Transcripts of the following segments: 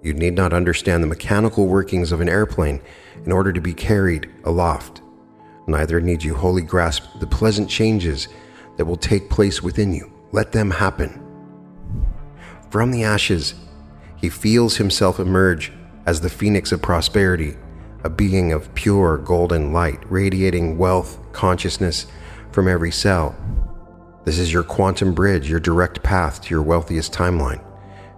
You need not understand the mechanical workings of an airplane in order to be carried aloft. Neither need you wholly grasp the pleasant changes that will take place within you. Let them happen. From the ashes, he feels himself emerge as the phoenix of prosperity, a being of pure golden light, radiating wealth, consciousness from every cell. This is your quantum bridge, your direct path to your wealthiest timeline.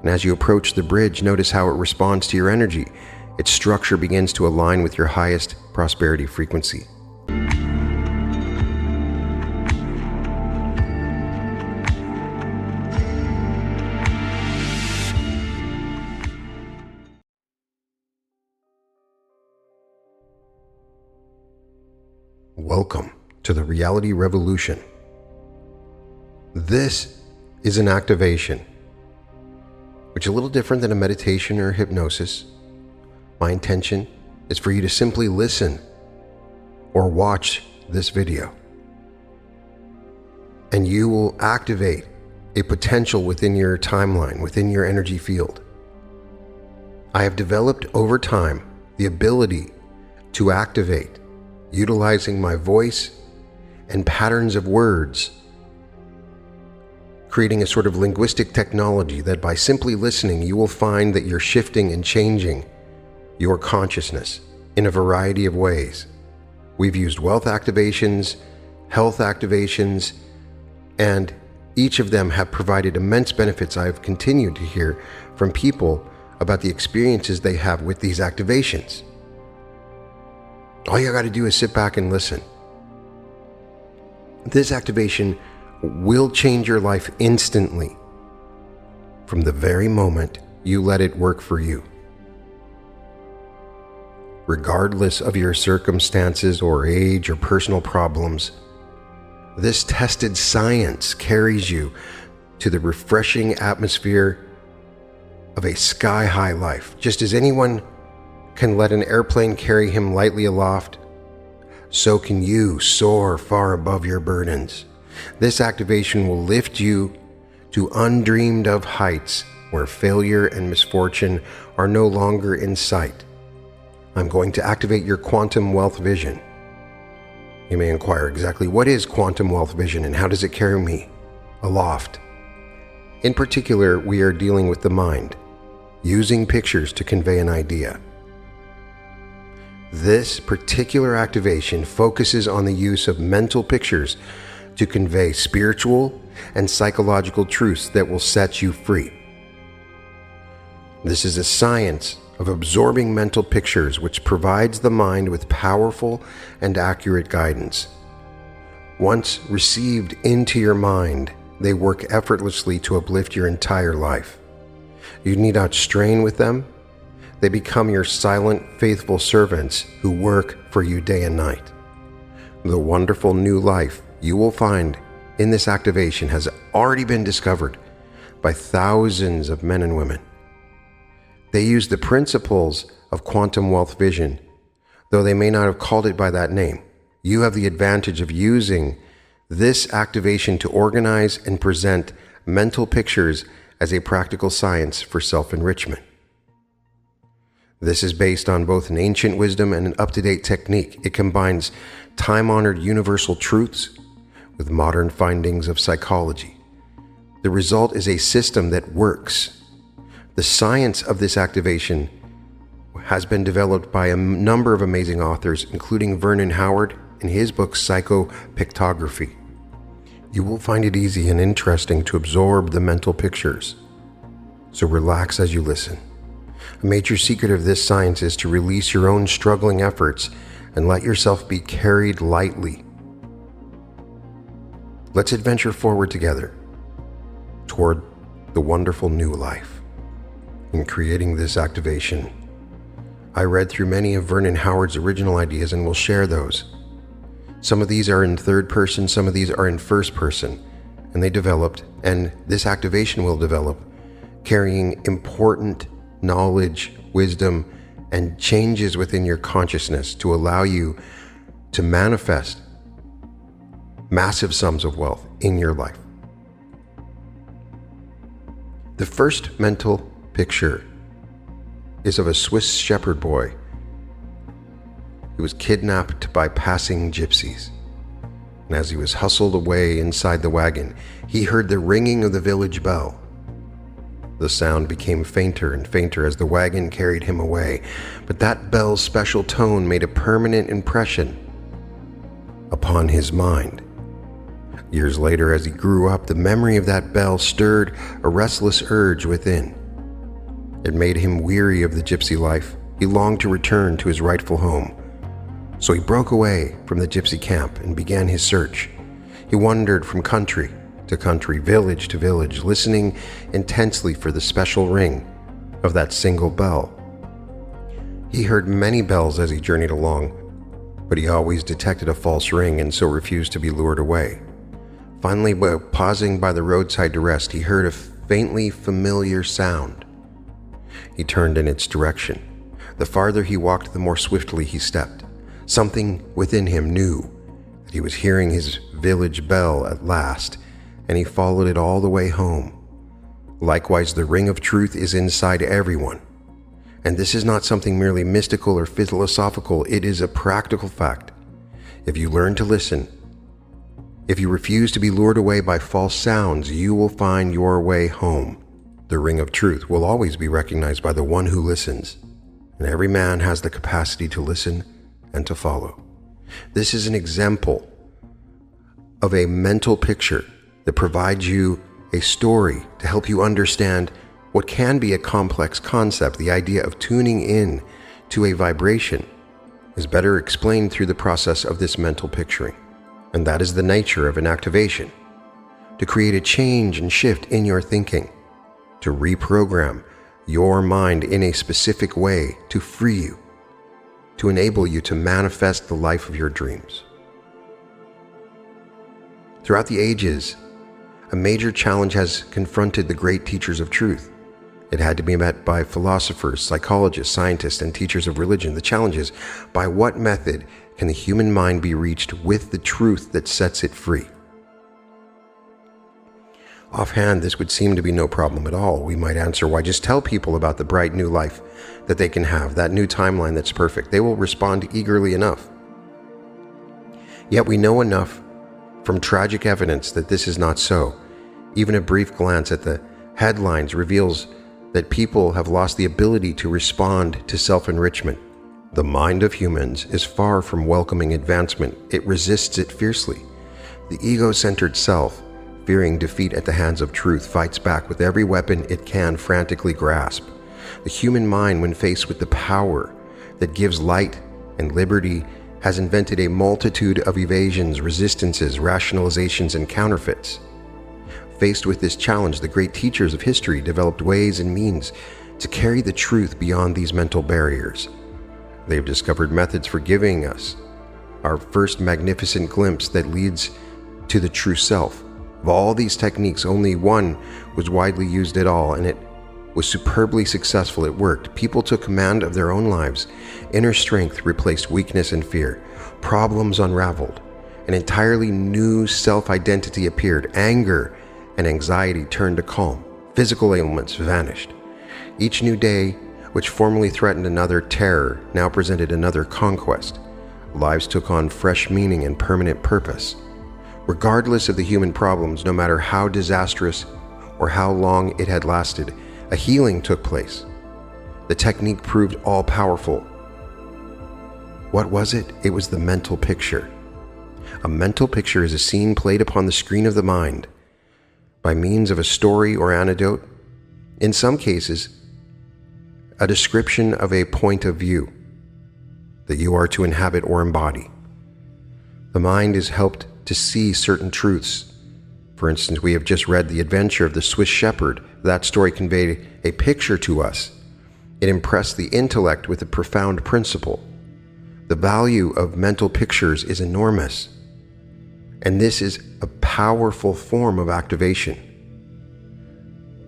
And as you approach the bridge, notice how it responds to your energy. Its structure begins to align with your highest prosperity frequency. Welcome to the reality revolution. This is an activation, which is a little different than a meditation or hypnosis. My intention is for you to simply listen or watch this video, and you will activate a potential within your timeline, within your energy field. I have developed over time the ability to activate, utilizing my voice and patterns of words, creating a sort of linguistic technology that by simply listening, you will find that you're shifting and changing your consciousness in a variety of ways. We've used wealth activations, health activations, and each of them have provided immense benefits. I've continued to hear from people about the experiences they have with these activations. All you got to do is sit back and listen. This activation will change your life instantly from the very moment you let it work for you. Regardless of your circumstances or age or personal problems, this tested science carries you to the refreshing atmosphere of a sky-high life. Just as anyone can let an airplane carry him lightly aloft, so can you soar far above your burdens. This activation will lift you to undreamed of heights where failure and misfortune are no longer in sight. I'm going to activate your quantum wealth vision. You may inquire, exactly what is quantum wealth vision and how does it carry me aloft? In particular, we are dealing with the mind, using pictures to convey an idea. This particular activation focuses on the use of mental pictures to convey spiritual and psychological truths that will set you free. This is a science of absorbing mental pictures which provides the mind with powerful and accurate guidance. Once received into your mind, they work effortlessly to uplift your entire life. You need not strain with them. They become your silent, faithful servants who work for you day and night. The wonderful new life you will find in this activation has already been discovered by thousands of men and women. They use the principles of quantum wealth vision, though they may not have called it by that name. You have the advantage of using this activation to organize and present mental pictures as a practical science for self-enrichment. This is based on both an ancient wisdom and an up-to-date technique. It combines time-honored universal truths with modern findings of psychology. The result is a system that works. The science of this activation has been developed by a number of amazing authors, including Vernon Howard in his book Psycho-pictography. You will find it easy and interesting to absorb the mental pictures, so relax as you listen. A major secret of this science is to release your own struggling efforts and let yourself be carried lightly. Let's adventure forward together toward the wonderful new life. In creating this activation, I read through many of Vernon Howard's original ideas and will share those. Some of these are in third person, some of these are in first person, and they developed, and this activation will develop, carrying important knowledge, wisdom, and changes within your consciousness to allow you to manifest massive sums of wealth in your life. The first mental picture is of a Swiss shepherd boy. He was kidnapped by passing gypsies, and as he was hustled away inside the wagon, he heard the ringing of the village bell. The sound became fainter and fainter as the wagon carried him away, but that bell's special tone made a permanent impression upon his mind. Years later, as he grew up, the memory of that bell stirred a restless urge within. It made him weary of the gypsy life. He longed to return to his rightful home. So he broke away from the gypsy camp and began his search. He wandered from country to country, village to village, listening intensely for the special ring of that single bell. He heard many bells as he journeyed along, but he always detected a false ring and so refused to be lured away. Finally, while pausing by the roadside to rest, he heard a faintly familiar sound. He turned in its direction. The farther he walked, the more swiftly he stepped. Something within him knew that he was hearing his village bell at last, and he followed it all the way home. Likewise, the ring of truth is inside everyone. And this is not something merely mystical or philosophical, it is a practical fact. If you learn to listen, if you refuse to be lured away by false sounds, you will find your way home. The ring of truth will always be recognized by the one who listens, and every man has the capacity to listen and to follow. This is an example of a mental picture that provides you a story to help you understand what can be a complex concept. The idea of tuning in to a vibration is better explained through the process of this mental picturing. And that is the nature of an activation, to create a change and shift in your thinking, to reprogram your mind in a specific way to free you, to enable you to manifest the life of your dreams. Throughout the ages, a major challenge has confronted the great teachers of truth. It had to be met by philosophers, psychologists, scientists, and teachers of religion. The challenge is, by what method can the human mind be reached with the truth that sets it free? Offhand, this would seem to be no problem at all. We might answer, why just tell people about the bright new life that they can have, that new timeline that's perfect. They will respond eagerly enough. Yet we know enough from tragic evidence that this is not so. Even a brief glance at the headlines reveals that people have lost the ability to respond to self-enrichment. The mind of humans is far from welcoming advancement. It resists it fiercely. The ego-centered self, fearing defeat at the hands of truth, fights back with every weapon it can frantically grasp. The human mind, when faced with the power that gives light and liberty, has invented a multitude of evasions, resistances, rationalizations, and counterfeits. Faced with this challenge, the great teachers of history developed ways and means to carry the truth beyond these mental barriers. They've discovered methods for giving us our first magnificent glimpse that leads to the true self. Of all these techniques, only one was widely used at all, and it was superbly successful. It worked. People took command of their own lives. Inner strength replaced weakness and fear. Problems unraveled. An entirely new self-identity appeared. Anger and anxiety turned to calm. Physical ailments vanished. Each new day, which formerly threatened another terror, now presented another conquest. Lives took on fresh meaning and permanent purpose. Regardless of the human problems, no matter how disastrous or how long it had lasted, a healing took place. The technique proved all-powerful. What was it? It was the mental picture. A mental picture is a scene played upon the screen of the mind by means of a story or anecdote, in some cases, a description of a point of view that you are to inhabit or embody. The mind is helped to see certain truths. For instance, we have just read The Adventure of the Swiss Shepherd. That story conveyed a picture to us. It impressed the intellect with a profound principle. The value of mental pictures is enormous, and this is a powerful form of activation.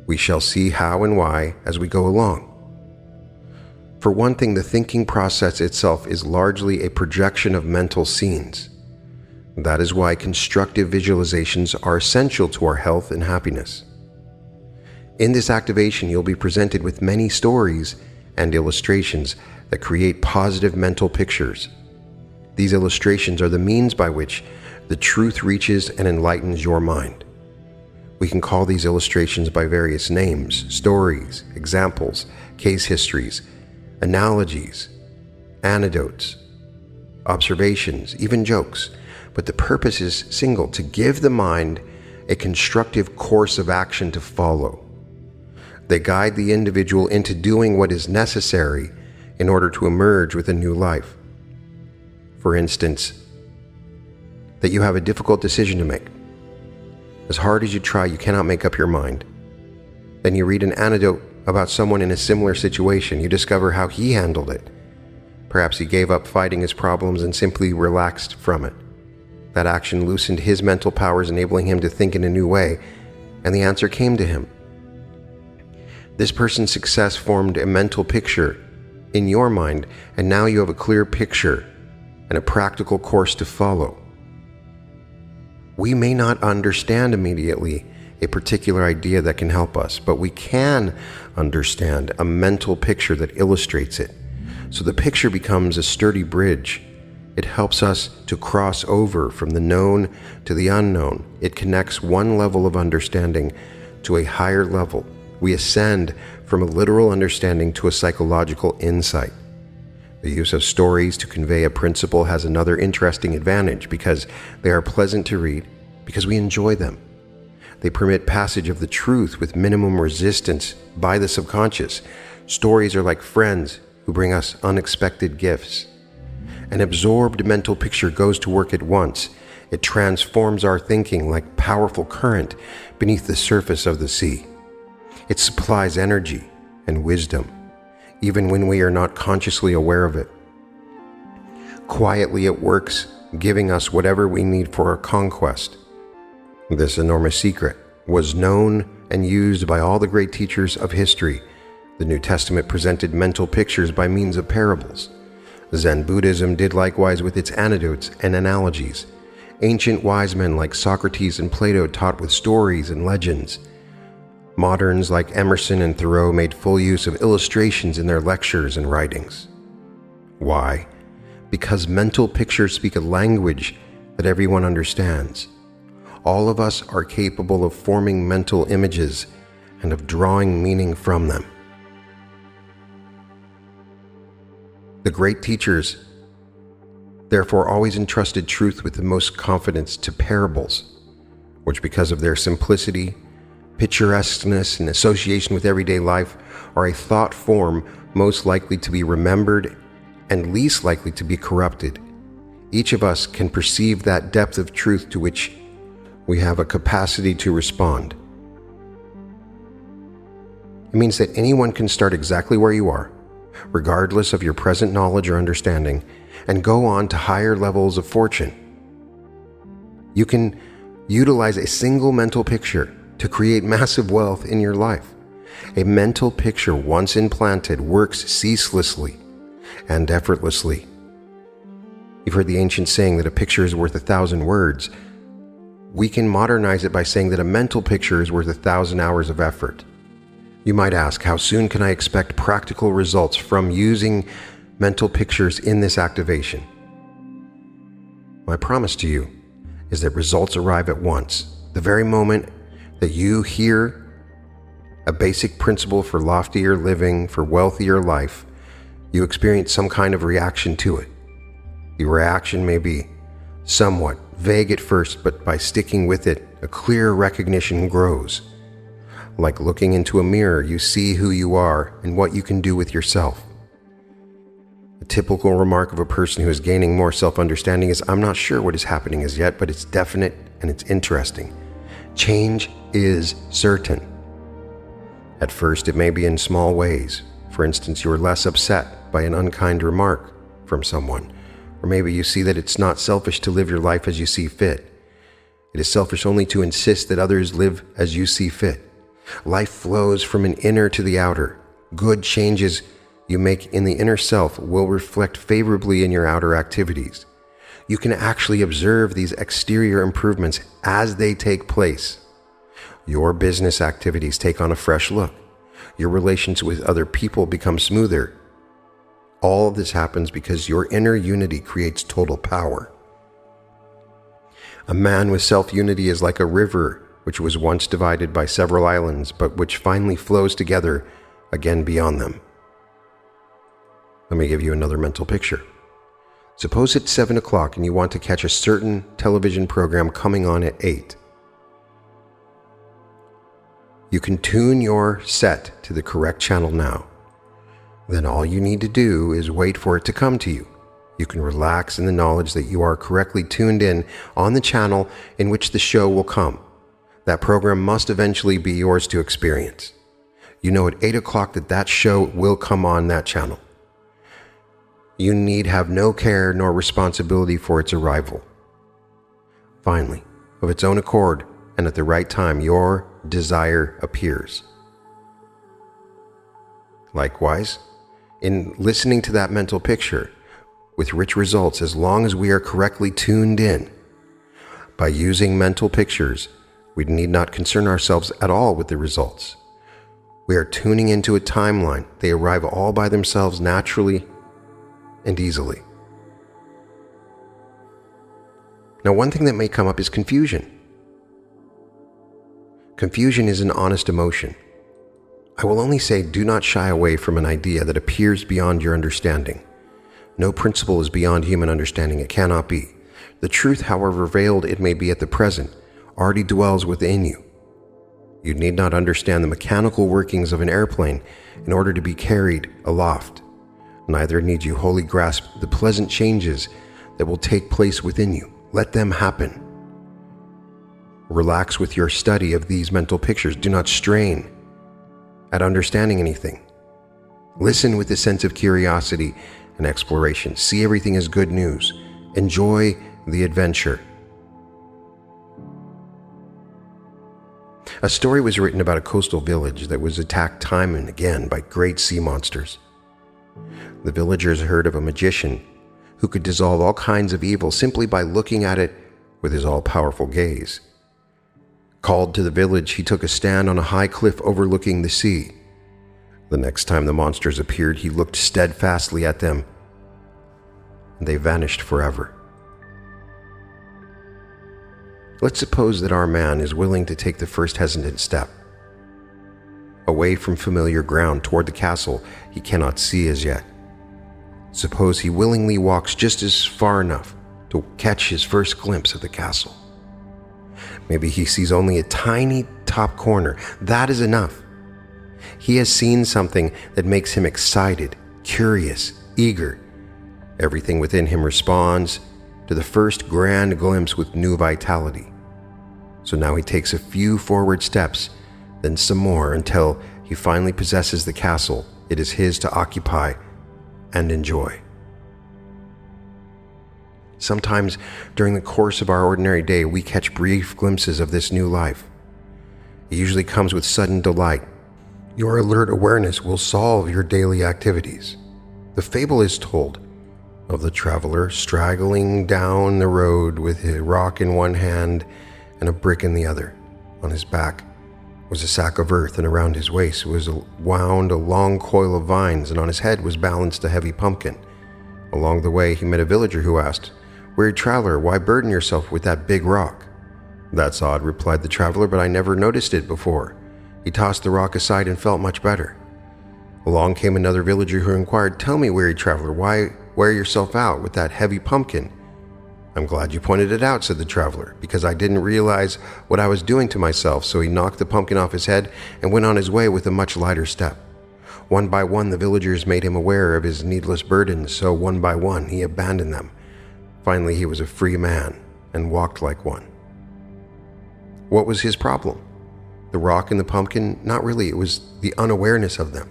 We shall see how and why as we go along. For one thing, the thinking process itself is largely a projection of mental scenes. That is why constructive visualizations are essential to our health and happiness. In this activation, you'll be presented with many stories and illustrations that create positive mental pictures. These illustrations are the means by which the truth reaches and enlightens your mind. We can call these illustrations by various names: stories, examples, case histories, analogies, anecdotes, observations, even jokes. But the purpose is single: to give the mind a constructive course of action to follow. They guide the individual into doing what is necessary in order to emerge with a new life. For instance, that you have a difficult decision to make. As hard as you try, you cannot make up your mind. Then you read an anecdote about someone in a similar situation. You discover how he handled it. Perhaps he gave up fighting his problems and simply relaxed from it. That action loosened his mental powers, enabling him to think in a new way, and the answer came to him. This person's success formed a mental picture in your mind, and now you have a clear picture and a practical course to follow. We may not understand immediately a particular idea that can help us, but we can understand a mental picture that illustrates it. So the picture becomes a sturdy bridge. It helps us to cross over from the known to the unknown. It connects one level of understanding to a higher level. We ascend from a literal understanding to a psychological insight. The use of stories to convey a principle has another interesting advantage because they are pleasant to read, because we enjoy them. They permit passage of the truth with minimum resistance by the subconscious. Stories are like friends who bring us unexpected gifts. An absorbed mental picture goes to work at once. It transforms our thinking like powerful current beneath the surface of the sea. It supplies energy and wisdom, even when we are not consciously aware of it. Quietly it works, giving us whatever we need for our conquest. This enormous secret was known and used by all the great teachers of history. The New Testament presented mental pictures by means of parables. Zen Buddhism did likewise with its anecdotes and analogies. Ancient wise men like Socrates and Plato taught with stories and legends. Moderns like Emerson and Thoreau made full use of illustrations in their lectures and writings. Why? Because mental pictures speak a language that everyone understands. All of us are capable of forming mental images and of drawing meaning from them. The great teachers, therefore, always entrusted truth with the most confidence to parables, which, because of their simplicity, picturesqueness, and association with everyday life, are a thought form most likely to be remembered and least likely to be corrupted. Each of us can perceive that depth of truth to which we have a capacity to respond. It means that anyone can start exactly where you are, regardless of your present knowledge or understanding, and go on to higher levels of fortune. You can utilize a single mental picture to create massive wealth in your life. A mental picture, once implanted, works ceaselessly and effortlessly. You've heard the ancient saying that a picture is worth 1,000 words. We can modernize it by saying that a mental picture is worth 1,000 hours of effort. You might ask, how soon can I expect practical results from using mental pictures in this activation? My promise to you is that results arrive at once. The very moment that you hear a basic principle for loftier living, for wealthier life, you experience some kind of reaction to it. The reaction may be somewhat vague at first, but by sticking with it, a clear recognition grows. Like looking into a mirror, you see who you are and what you can do with yourself. A typical remark of a person who is gaining more self-understanding is, "I'm not sure what is happening as yet, but it's definite and it's interesting." Change is certain. At first, it may be in small ways. For instance, you are less upset by an unkind remark from someone. Or maybe you see that it's not selfish to live your life as you see fit. It is selfish only to insist that others live as you see fit. Life flows from an inner to the outer. Good changes you make in the inner self will reflect favorably in your outer activities. You can actually observe these exterior improvements as they take place. Your business activities take on a fresh look. Your relations with other people become smoother. All of this happens because your inner unity creates total power. A man with self-unity is like a river which was once divided by several islands, but which finally flows together again beyond them. Let me give you another mental picture. Suppose it's 7 o'clock and you want to catch a certain television program coming on at 8. You can tune your set to the correct channel now. Then all you need to do is wait for it to come to you. You can relax in the knowledge that you are correctly tuned in on the channel in which the show will come. That program must eventually be yours to experience. You know at 8 o'clock that show will come on that channel. You need have no care nor responsibility for its arrival. Finally, of its own accord and at the right time, your desire appears. Likewise, in listening to that mental picture, with rich results as long as we are correctly tuned in. By using mental pictures, we need not concern ourselves at all with the results. We are tuning into a timeline. They arrive all by themselves naturally and easily. Now, one thing that may come up is confusion. Confusion is an honest emotion. I will only say do not shy away from an idea that appears beyond your understanding. No principle is beyond human understanding. It cannot be. The truth, however veiled it may be at the present, already dwells within you. You need not understand the mechanical workings of an airplane in order to be carried aloft. Neither need you wholly grasp the pleasant changes that will take place within you. Let them happen. Relax with your study of these mental pictures. Do not strain at understanding anything. Listen with a sense of curiosity and exploration. See everything as good news. Enjoy the adventure. A story was written about a coastal village that was attacked time and again by great sea monsters. The villagers heard of a magician who could dissolve all kinds of evil simply by looking at it with his all-powerful gaze. Called to the village, he took a stand on a high cliff overlooking the sea. The next time the monsters appeared, he looked steadfastly at them, and they vanished forever. Let's suppose that our man is willing to take the first hesitant step, away from familiar ground toward the castle he cannot see as yet. Suppose he willingly walks just as far enough to catch his first glimpse of the castle. Maybe he sees only a tiny top corner. That is enough. He has seen something that makes him excited, curious, eager. Everything within him responds to the first grand glimpse with new vitality. So now he takes a few forward steps, then some more until he finally possesses the castle. It is his to occupy and enjoy. Sometimes during the course of our ordinary day, we catch brief glimpses of this new life. It usually comes with sudden delight. Your alert awareness will solve your daily activities. The fable is told of the traveler straggling down the road with a rock in one hand and a brick in the other. On his back was a sack of earth, and around his waist was wound a long coil of vines, and on his head was balanced a heavy pumpkin. Along the way, he met a villager who asked, "Weary traveler, why burden yourself with that big rock?" "That's odd," replied the traveler, "but I never noticed it before." He tossed the rock aside and felt much better. Along came another villager who inquired, "Tell me, weary traveler, why wear yourself out with that heavy pumpkin?" "I'm glad you pointed it out," said the traveler, "because I didn't realize what I was doing to myself." So he knocked the pumpkin off his head and went on his way with a much lighter step. One by one, the villagers made him aware of his needless burdens, so one by one he abandoned them. Finally, he was a free man and walked like one. What was his problem? The rock and the pumpkin? Not really. It was the unawareness of them.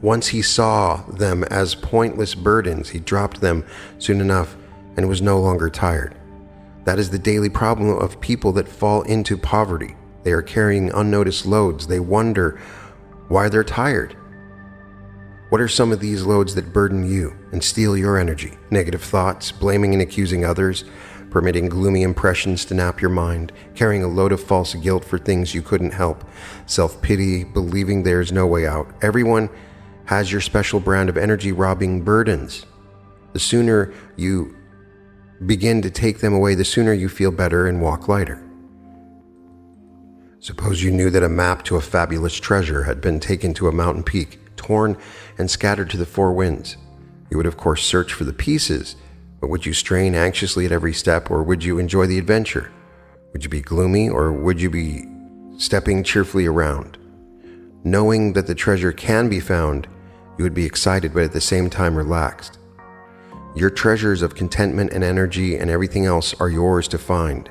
Once he saw them as pointless burdens, he dropped them soon enough and was no longer tired. That is the daily problem of people that fall into poverty. They are carrying unnoticed loads. They wonder why they're tired. What are some of these loads that burden you and steal your energy? Negative thoughts, blaming and accusing others, permitting gloomy impressions to nap your mind, carrying a load of false guilt for things you couldn't help, self-pity, believing there's no way out. Everyone has your special brand of energy-robbing burdens. The sooner you begin to take them away, the sooner you feel better and walk lighter. Suppose you knew that a map to a fabulous treasure had been taken to a mountain peak, torn and scattered to the four winds. You would of course search for the pieces, but would you strain anxiously at every step, or would you enjoy the adventure? Would you be gloomy, or would you be stepping cheerfully around? Knowing that the treasure can be found, you would be excited but at the same time relaxed. Your treasures of contentment and energy and everything else are yours to find.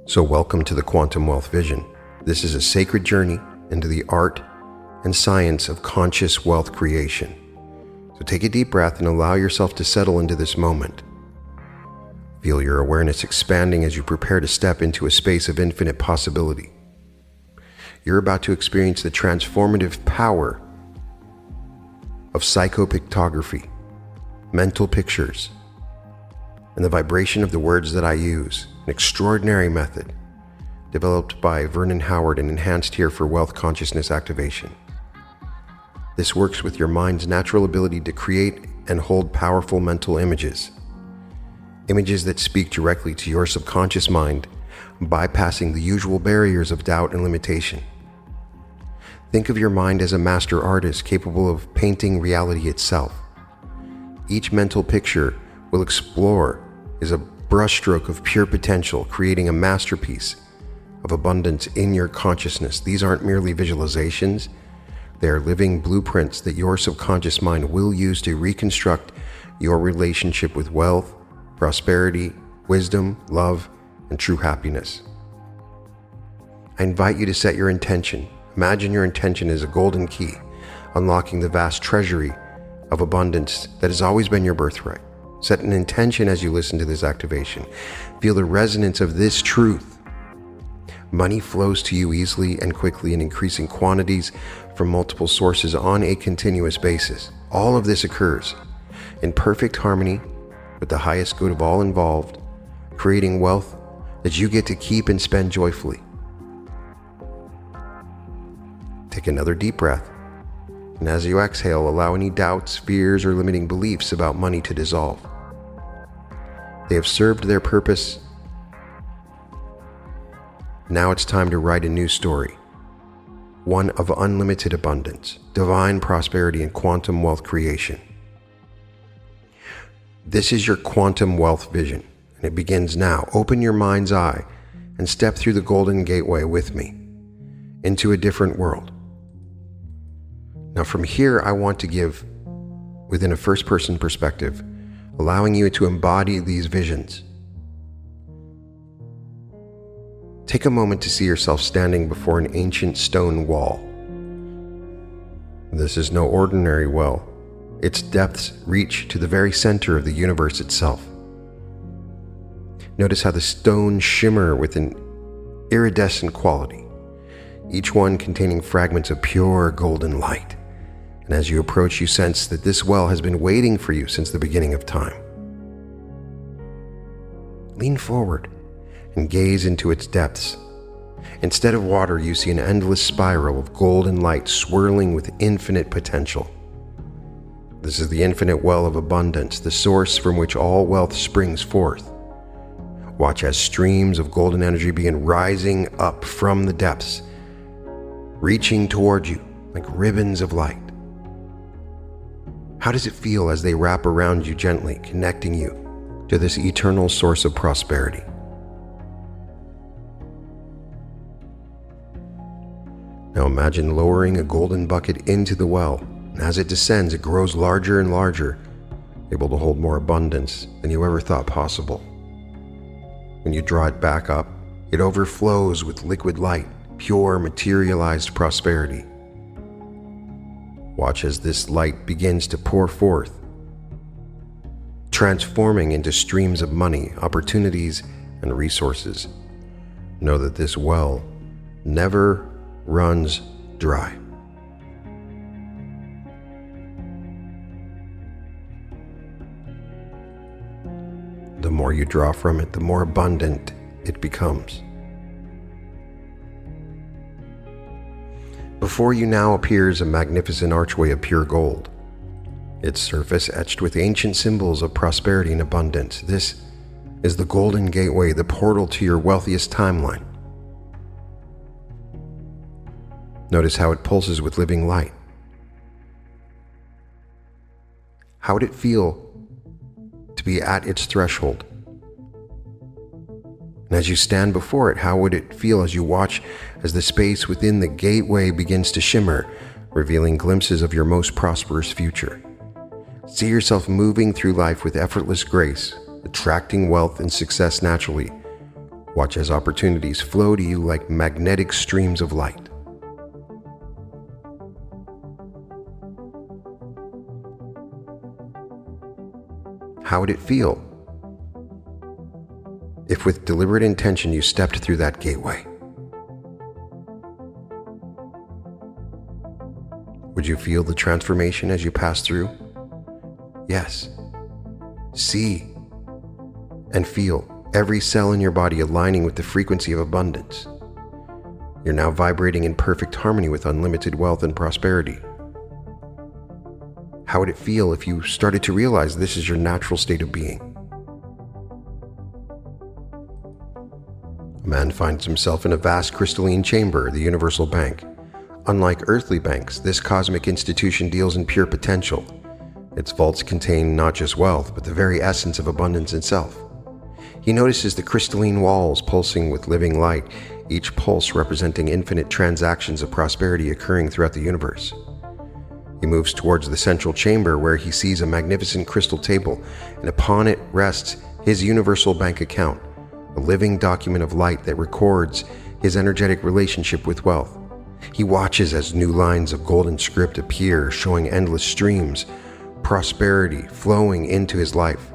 So welcome to the Quantum Wealth Vision. This is a sacred journey into the art and science of conscious wealth creation. So take a deep breath and allow yourself to settle into this moment. Feel your awareness expanding as you prepare to step into a space of infinite possibility. You're about to experience the transformative power of psycho-pictography, mental pictures, and the vibration of the words that I use, an extraordinary method developed by Vernon Howard and enhanced here for wealth consciousness activation. This works with your mind's natural ability to create and hold powerful mental images. Images that speak directly to your subconscious mind, bypassing the usual barriers of doubt and limitation. Think of your mind as a master artist capable of painting reality itself. Each mental picture we'll explore is a brushstroke of pure potential, creating a masterpiece of abundance in your consciousness. These aren't merely visualizations. They are living blueprints that your subconscious mind will use to reconstruct your relationship with wealth, prosperity, wisdom, love, and true happiness. I invite you to set your intention. Imagine your intention is a golden key, unlocking the vast treasury of abundance that has always been your birthright. Set an intention as you listen to this activation. Feel the resonance of this truth. Money flows to you easily and quickly in increasing quantities from multiple sources on a continuous basis. All of this occurs in perfect harmony with the highest good of all involved, creating wealth that you get to keep and spend joyfully. Take another deep breath, and as you exhale, allow any doubts, fears, or limiting beliefs about money to dissolve. They have served their purpose. Now it's time to write a new story, one of unlimited abundance, divine prosperity, and quantum wealth creation. This is your quantum wealth vision, and it begins now. Open your mind's eye and step through the golden gateway with me into a different world. Now from here, I want to give within a first-person perspective, allowing you to embody these visions. Take a moment to see yourself standing before an ancient stone wall. This is no ordinary well. Its depths reach to the very center of the universe itself. Notice how the stones shimmer with an iridescent quality, each one containing fragments of pure golden light. And as you approach, you sense that this well has been waiting for you since the beginning of time. Lean forward and gaze into its depths. Instead of water, you see an endless spiral of golden light swirling with infinite potential. This is the infinite well of abundance, the source from which all wealth springs forth. Watch as streams of golden energy begin rising up from the depths, reaching toward you like ribbons of light. How does it feel as they wrap around you gently, connecting you to this eternal source of prosperity? Now imagine lowering a golden bucket into the well, and as it descends, it grows larger and larger, able to hold more abundance than you ever thought possible. When you draw it back up, it overflows with liquid light, pure materialized prosperity. Watch as this light begins to pour forth, transforming into streams of money, opportunities, and resources. Know that this well never runs dry. The more you draw from it, the more abundant it becomes. Before you now appears a magnificent archway of pure gold, its surface etched with ancient symbols of prosperity and abundance. This is the Golden Gateway, the portal to your wealthiest timeline. Notice how it pulses with living light. How would it feel to be at its threshold? And as you stand before it, how would it feel as you watch as the space within the gateway begins to shimmer, revealing glimpses of your most prosperous future? See yourself moving through life with effortless grace, attracting wealth and success naturally. Watch as opportunities flow to you like magnetic streams of light. How would it feel if with deliberate intention you stepped through that gateway? Would you feel the transformation as you pass through? Yes. See and feel every cell in your body aligning with the frequency of abundance. You're now vibrating in perfect harmony with unlimited wealth and prosperity. How would it feel if you started to realize this is your natural state of being? A man finds himself in a vast crystalline chamber, the universal bank. Unlike earthly banks, this cosmic institution deals in pure potential. Its vaults contain not just wealth, but the very essence of abundance itself. He notices the crystalline walls pulsing with living light, each pulse representing infinite transactions of prosperity occurring throughout the universe. He moves towards the central chamber where he sees a magnificent crystal table, and upon it rests his universal bank account, a living document of light that records his energetic relationship with wealth. He watches as new lines of golden script appear, showing endless streams, prosperity flowing into his life.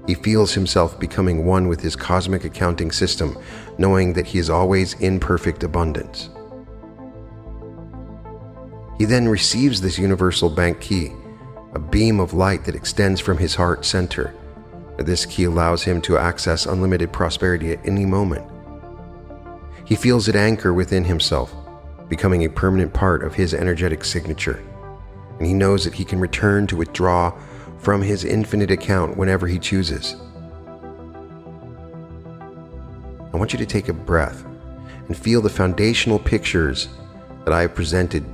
He feels himself becoming one with his cosmic accounting system, knowing that he is always in perfect abundance. He then receives this universal bank key, a beam of light that extends from his heart center. This key allows him to access unlimited prosperity at any moment. He feels it anchor within himself, becoming a permanent part of his energetic signature. And he knows that he can return to withdraw from his infinite account whenever he chooses. I want you to take a breath and feel the foundational pictures that I have presented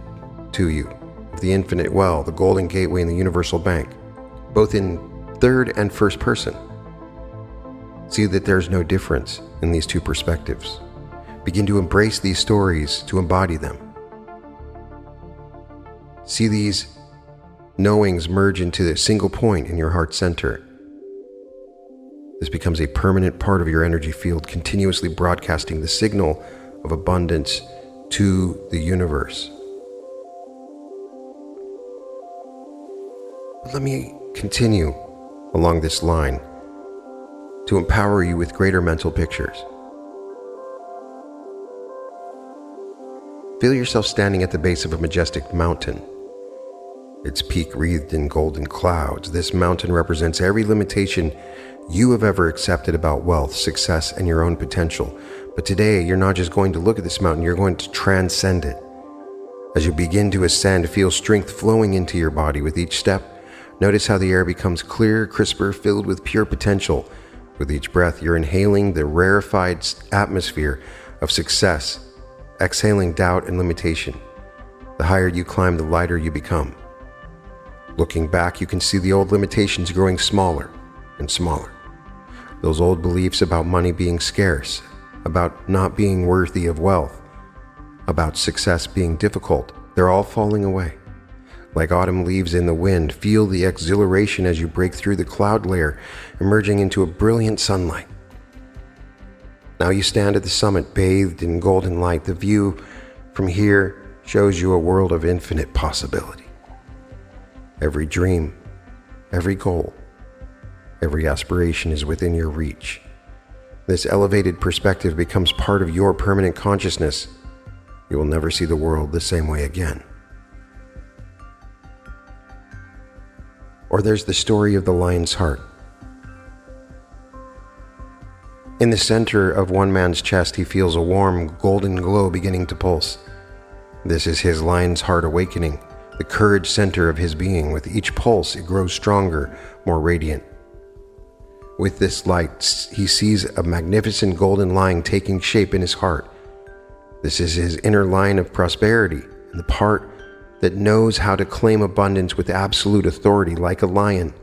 to you of the infinite well, the Golden Gateway, and the universal bank, both in third and first person. See that there's no difference in these two perspectives. Begin to embrace these stories, to embody them. See these knowings merge into a single point in your heart center. This becomes a permanent part of your energy field, continuously broadcasting the signal of abundance to the universe. Let me continue along this line to empower you with greater mental pictures. Feel yourself standing at the base of a majestic mountain, its peak wreathed in golden clouds. This mountain represents every limitation you have ever accepted about wealth, success, and your own potential. But today, you're not just going to look at this mountain, you're going to transcend it. As you begin to ascend, feel strength flowing into your body with each step. Notice how the air becomes clearer, crisper, filled with pure potential. With each breath, you're inhaling the rarefied atmosphere of success, exhaling doubt and limitation. The higher you climb, the lighter you become. Looking back, you can see the old limitations growing smaller and smaller. Those old beliefs about money being scarce, about not being worthy of wealth, about success being difficult, they're all falling away. Like autumn leaves in the wind, feel the exhilaration as you break through the cloud layer, emerging into a brilliant sunlight. Now you stand at the summit, bathed in golden light. The view from here shows you a world of infinite possibility. Every dream, every goal, every aspiration is within your reach. This elevated perspective becomes part of your permanent consciousness. You will never see the world the same way again. Or there's the story of the lion's heart, In the center of one man's chest, he feels a warm, golden glow beginning to pulse. This is his lion's heart awakening, the courage center of his being. With each pulse, it grows stronger, more radiant. With this light, he sees a magnificent golden lion taking shape in his heart. This is his inner lion of prosperity, and the part that knows how to claim abundance with absolute authority like a lion.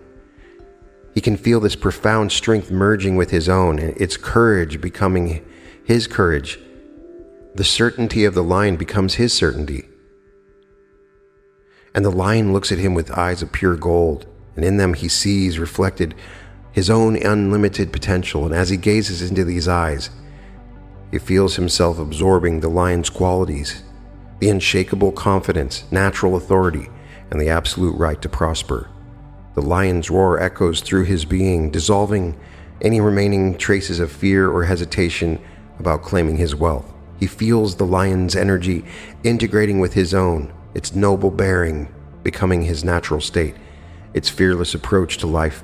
He can feel this profound strength merging with his own, and its courage becoming his courage. The certainty of the lion becomes his certainty. And the lion looks at him with eyes of pure gold, and in them he sees reflected his own unlimited potential. And as he gazes into these eyes, he feels himself absorbing the lion's qualities, the unshakable confidence, natural authority, and the absolute right to prosper. The lion's roar echoes through his being, dissolving any remaining traces of fear or hesitation about claiming his wealth. He feels the lion's energy integrating with his own, its noble bearing becoming his natural state. Its fearless approach to life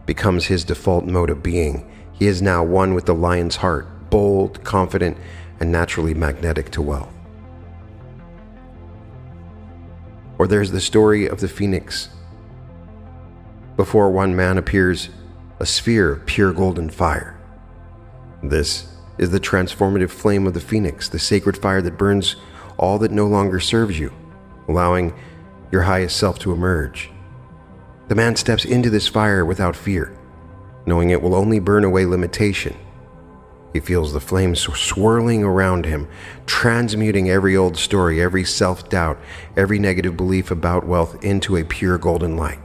becomes his default mode of being. He is now one with the lion's heart, bold, confident, and naturally magnetic to wealth. Or there's the story of the phoenix. Before one man appears a sphere of pure golden fire. This is the transformative flame of the phoenix, the sacred fire that burns all that no longer serves you, allowing your highest self to emerge. The man steps into this fire without fear, knowing it will only burn away limitation. He feels the flames swirling around him, transmuting every old story, every self-doubt, every negative belief about wealth into a pure golden light.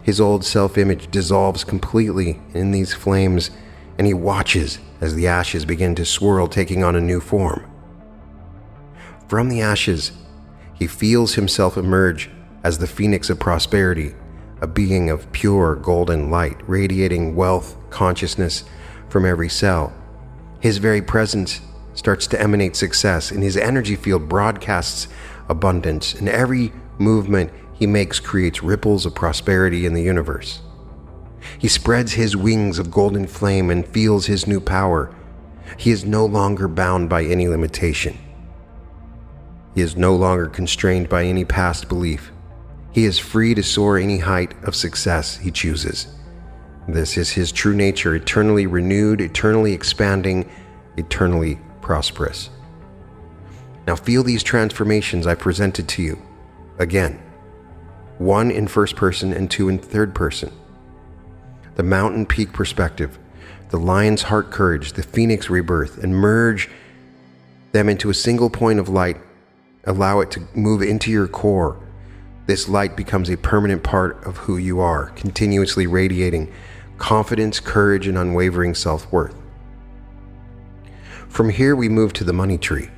His old self-image dissolves completely in these flames, and he watches as the ashes begin to swirl, taking on a new form. From the ashes, he feels himself emerge as the phoenix of prosperity, a being of pure golden light, radiating wealth, consciousness from every cell. His very presence starts to emanate success, and his energy field broadcasts abundance, and every movement he makes creates ripples of prosperity in the universe. He spreads his wings of golden flame and feels his new power. He is no longer bound by any limitation. He is no longer constrained by any past belief. He is free to soar any height of success he chooses. This is his true nature, eternally renewed, eternally expanding, eternally prosperous. Now feel these transformations I presented to you. Again, 1 in first person and 2 in third person. The mountain peak perspective, the lion's heart courage, the phoenix rebirth, and merge them into a single point of light. Allow it to move into your core. This light becomes a permanent part of who you are, continuously radiating confidence, courage, and unwavering self-worth. From here, we move to the money tree,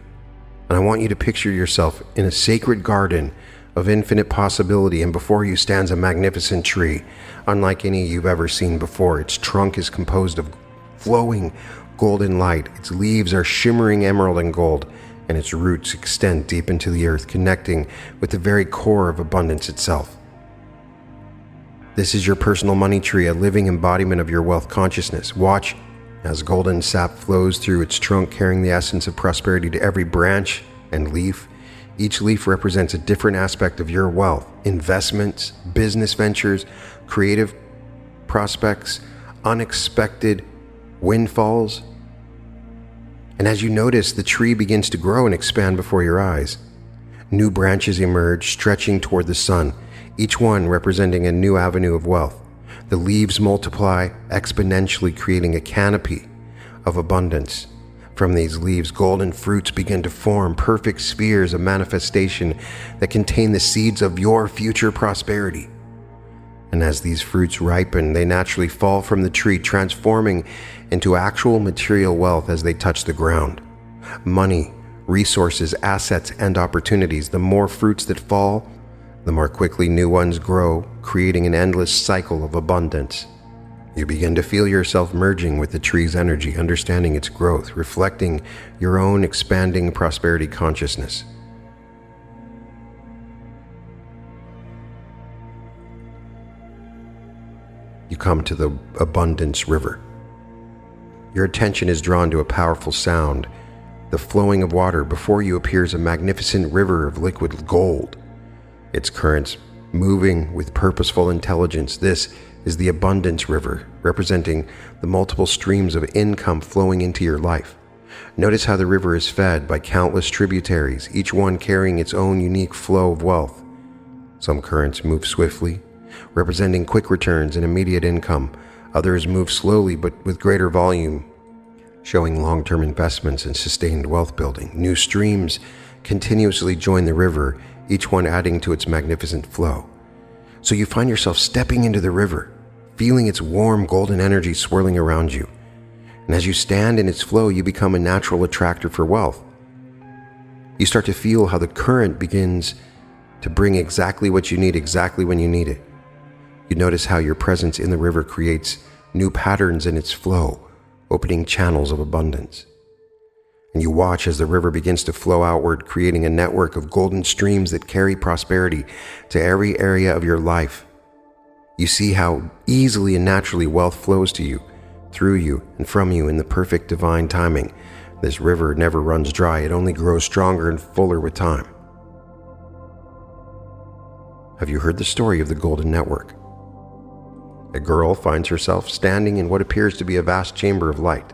and I want you to picture yourself in a sacred garden of infinite possibility, and before you stands a magnificent tree, unlike any you've ever seen before. Its trunk is composed of flowing golden light, its leaves are shimmering emerald and gold, and its roots extend deep into the earth, connecting with the very core of abundance itself. This is your personal money tree, a living embodiment of your wealth consciousness. Watch as golden sap flows through its trunk, carrying the essence of prosperity to every branch and leaf. Each leaf represents a different aspect of your wealth: investments, business ventures, creative prospects, unexpected windfalls. And as you notice, the tree begins to grow and expand before your eyes. New branches emerge, stretching toward the sun, each one representing a new avenue of wealth. The leaves multiply exponentially, creating a canopy of abundance. From these leaves, golden fruits begin to form, perfect spheres of manifestation that contain the seeds of your future prosperity. And as these fruits ripen, they naturally fall from the tree, transforming into actual material wealth as they touch the ground. Money, resources, assets, and opportunities. The more fruits that fall, the more quickly new ones grow, creating an endless cycle of abundance. You begin to feel yourself merging with the tree's energy, understanding its growth, reflecting your own expanding prosperity consciousness. You come to the abundance river. your attention is drawn to a powerful sound. The flowing of water. Before you appears a magnificent river of liquid gold, its currents moving with purposeful intelligence. This is the abundance river, representing the multiple streams of income flowing into your life. Notice how the river is fed by countless tributaries, each one carrying its own unique flow of wealth. Some currents move swiftly, representing quick returns and immediate income. Others move slowly but with greater volume, showing long-term investments and sustained wealth building. New streams continuously join the river, each one adding to its magnificent flow. So you find yourself stepping into the river, feeling its warm golden energy swirling around you. And as you stand in its flow, you become a natural attractor for wealth. You start to feel how the current begins to bring exactly what you need exactly when you need it. You notice how your presence in the river creates new patterns in its flow, opening channels of abundance. And you watch as the river begins to flow outward, creating a network of golden streams that carry prosperity to every area of your life. You see how easily and naturally wealth flows to you, through you, and from you in the perfect divine timing. This river never runs dry. It only grows stronger and fuller with time. Have you heard the story of the Golden Network? A girl finds herself standing in what appears to be a vast chamber of light.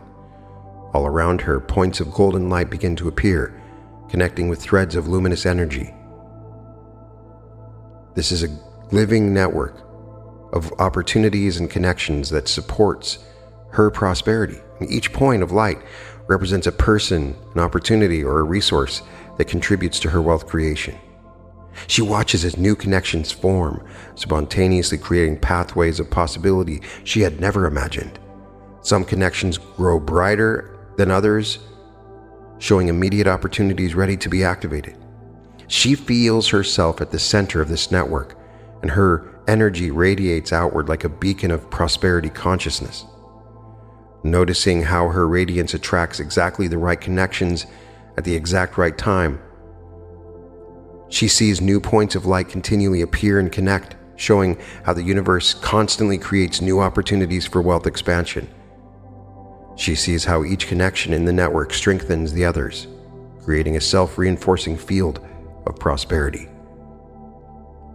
All around her, points of golden light begin to appear, connecting with threads of luminous energy. This is a living network of opportunities and connections that supports her prosperity. And each point of light represents a person, an opportunity, or a resource that contributes to her wealth creation. She watches as new connections form, spontaneously creating pathways of possibility she had never imagined. Some connections grow brighter than others, showing immediate opportunities ready to be activated. She feels herself at the center of this network, and her energy radiates outward like a beacon of prosperity consciousness. Noticing how her radiance attracts exactly the right connections at the exact right time, she sees new points of light continually appear and connect, showing how the universe constantly creates new opportunities for wealth expansion. She sees how each connection in the network strengthens the others, creating a self-reinforcing field of prosperity.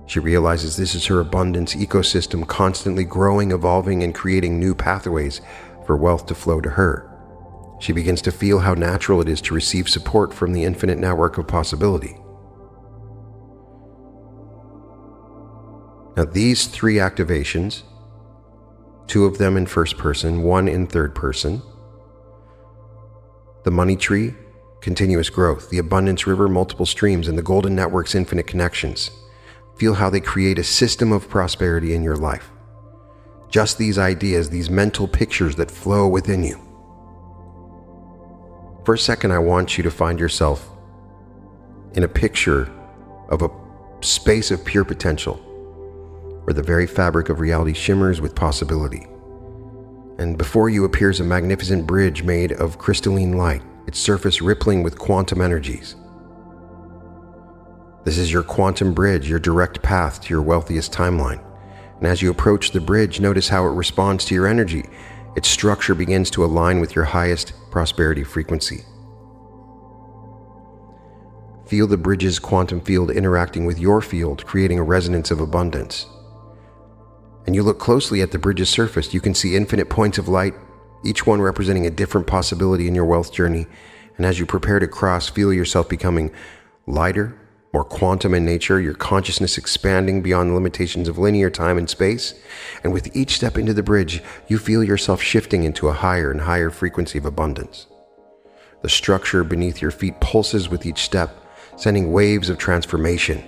She realizes this is her abundance ecosystem constantly growing, evolving, and creating new pathways for wealth to flow to her. She begins to feel how natural it is to receive support from the infinite network of possibility. Now, these three activations, two of them in first person, one in third person, the money tree, continuous growth, the abundance river, multiple streams, and the golden network's infinite connections. Feel how they create a system of prosperity in your life. Just these ideas, these mental pictures that flow within you. For a second, I want you to find yourself in a picture of a space of pure potential, where the very fabric of reality shimmers with possibility. And before you appears a magnificent bridge made of crystalline light, its surface rippling with quantum energies. This is your quantum bridge, your direct path to your wealthiest timeline. And as you approach the bridge, notice how it responds to your energy. Its structure begins to align with your highest prosperity frequency. Feel the bridge's quantum field interacting with your field, creating a resonance of abundance. And you look closely at the bridge's surface, you can see infinite points of light, each one representing a different possibility in your wealth journey. And as you prepare to cross, feel yourself becoming lighter, more quantum in nature, your consciousness expanding beyond the limitations of linear time and space. And with each step into the bridge, you feel yourself shifting into a higher and higher frequency of abundance. The structure beneath your feet pulses with each step, sending waves of transformation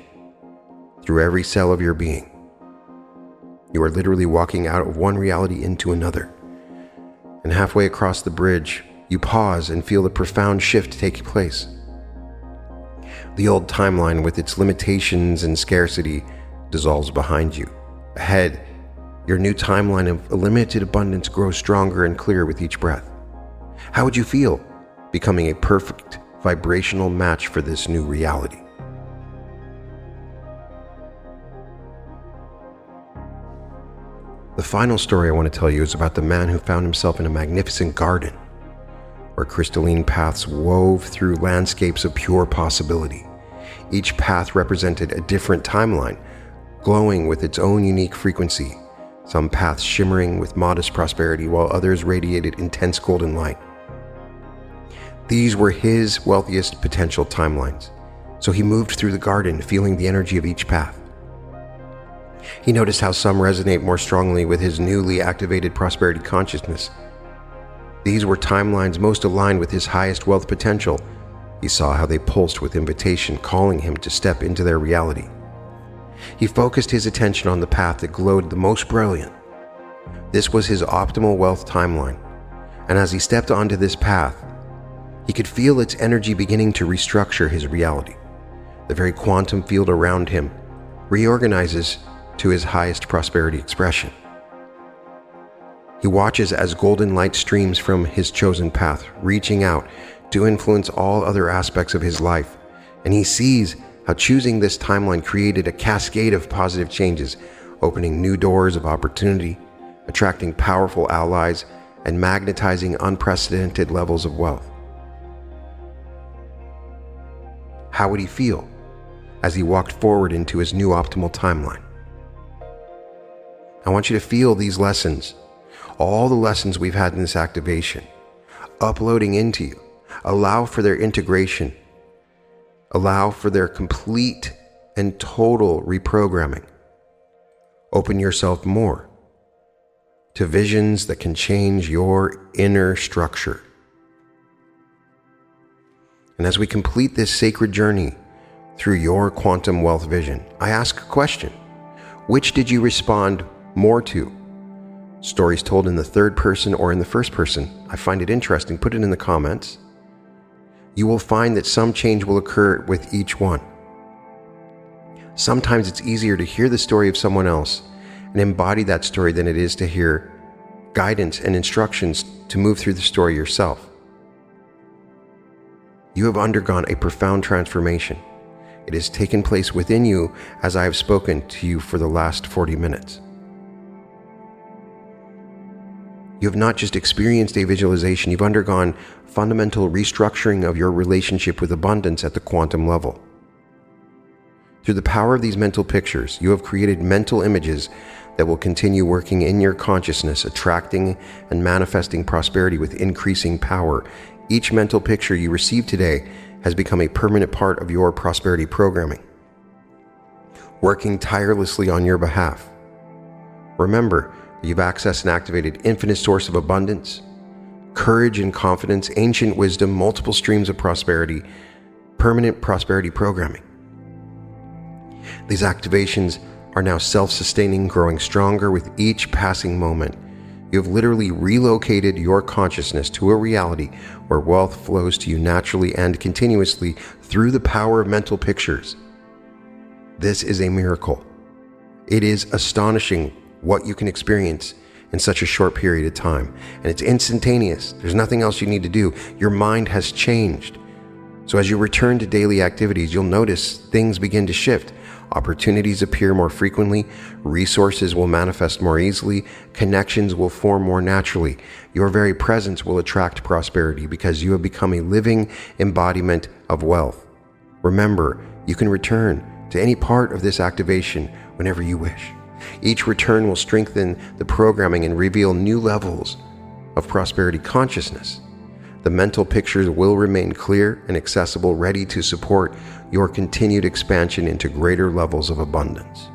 through every cell of your being. You are literally walking out of one reality into another. And halfway across the bridge, you pause and feel the profound shift take place. The old timeline with its limitations and scarcity dissolves behind you. Ahead, your new timeline of limited abundance grows stronger and clearer with each breath. How would you feel becoming a perfect vibrational match for this new reality? The final story I want to tell you is about the man who found himself in a magnificent garden. where crystalline paths wove through landscapes of pure possibility. Each path represented a different timeline, glowing with its own unique frequency, some paths shimmering with modest prosperity while others radiated intense golden light. These were his wealthiest potential timelines, so he moved through the garden feeling the energy of each path. He noticed how some resonate more strongly with his newly activated prosperity consciousness. These were timelines most aligned with his highest wealth potential. He saw how they pulsed with invitation, calling him to step into their reality. He focused his attention on the path that glowed the most brilliant. This was his optimal wealth timeline, and as he stepped onto this path, he could feel its energy beginning to restructure his reality. The very quantum field around him reorganizes to his highest prosperity expression. He watches as golden light streams from his chosen path, reaching out to influence all other aspects of his life, and he sees how choosing this timeline created a cascade of positive changes, opening new doors of opportunity, attracting powerful allies, and magnetizing unprecedented levels of wealth. How would he feel as he walked forward into his new optimal timeline? I want you to feel these lessons, all the lessons we've had in this activation, uploading into you. Allow for their integration. Allow for their complete and total reprogramming. Open yourself more to visions that can change your inner structure. And as we complete this sacred journey through your quantum wealth vision, I ask a question. Which did you respond more to? Stories told in the third person or in the first person? I find it interesting. Put it in the comments. You will find that some change will occur with each one. Sometimes it's easier to hear the story of someone else and embody that story than it is to hear guidance and instructions to move through the story yourself. You have undergone a profound transformation. It has taken place within you as I have spoken to you for the last 40 minutes. You have not just experienced a visualization, you've undergone fundamental restructuring of your relationship with abundance at the quantum level. Through the power of these mental pictures, you have created mental images that will continue working in your consciousness, attracting and manifesting prosperity with increasing power. Each mental picture you receive today has become a permanent part of your prosperity programming, working tirelessly on your behalf. Remember, you've accessed and activated infinite source of abundance, courage and confidence, ancient wisdom, multiple streams of prosperity, permanent prosperity programming. These activations are now self-sustaining, growing stronger with each passing moment. You have literally relocated your consciousness to a reality where wealth flows to you naturally and continuously through the power of mental pictures. This is a miracle. It is astonishing what you can experience in such a short period of time, and it's instantaneous. There's nothing else you need to do. Your mind has changed. So as you return to daily activities, you'll notice things begin to shift. Opportunities appear more frequently, resources will manifest more easily, connections will form more naturally. Your very presence will attract prosperity because you have become a living embodiment of wealth. Remember, you can return to any part of this activation whenever you wish. Each return will strengthen the programming and reveal new levels of prosperity consciousness. The mental pictures will remain clear and accessible, ready to support your continued expansion into greater levels of abundance.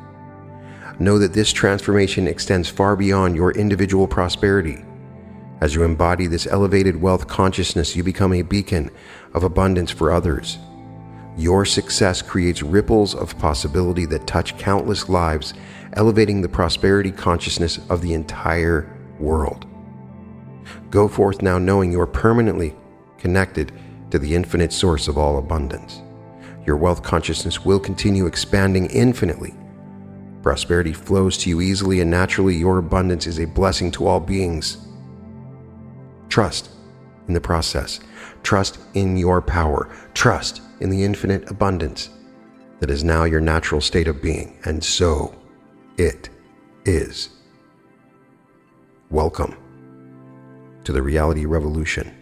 Know that this transformation extends far beyond your individual prosperity. As you embody this elevated wealth consciousness, you become a beacon of abundance for others. Your success creates ripples of possibility that touch countless lives, elevating the prosperity consciousness of the entire world. Go forth now knowing you are permanently connected to the infinite source of all abundance. Your wealth consciousness will continue expanding infinitely. Prosperity flows to you easily and naturally. Your abundance is a blessing to all beings. Trust in the process. Trust in your power. Trust in the infinite abundance that is now your natural state of being. And so it is. Welcome to the reality revolution.